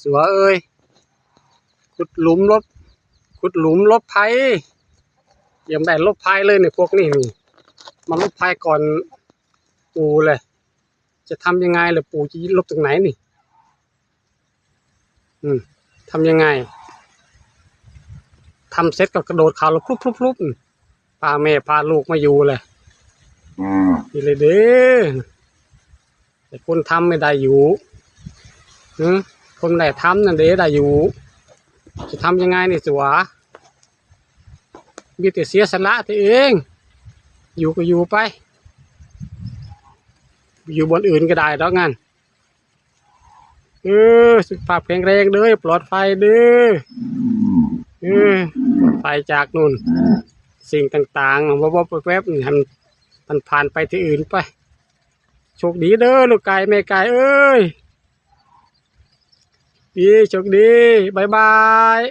สัวเอ้ยขุดหลุมลบภัยยังได้ลบภัยเลยเนี่ยพวกนี้นี่มาลบภัยก่อนปู่เลยจะทำยังไงล่ะปู่จะลบตรงไหนนี่ทำยังไงทำเสร็จก็กระโดดเขาแล้วพลุบพาแม่พาลูกมาอยู่เลยนี่เลยเด้อแต่คนทำไม่ได้อยู่คนไหนทำนั่นเด้ได้อยู่จะทำยังไงนี่สัวมีแต่เสียสละตัวเองอยู่ก็อยู่ไปอยู่บนอื่นก็ได้แล้วงั้นสุขภาพแข็งแรงเด้อปลอดภัยเด้อปลอดภัยจากนู่นสิ่งต่างๆวับแวบนี่มันผ่านไปที่อื่นไปโชคดีเด้อลูกไก่แม่ไก่เอ้ยดีโชคดีบายบาย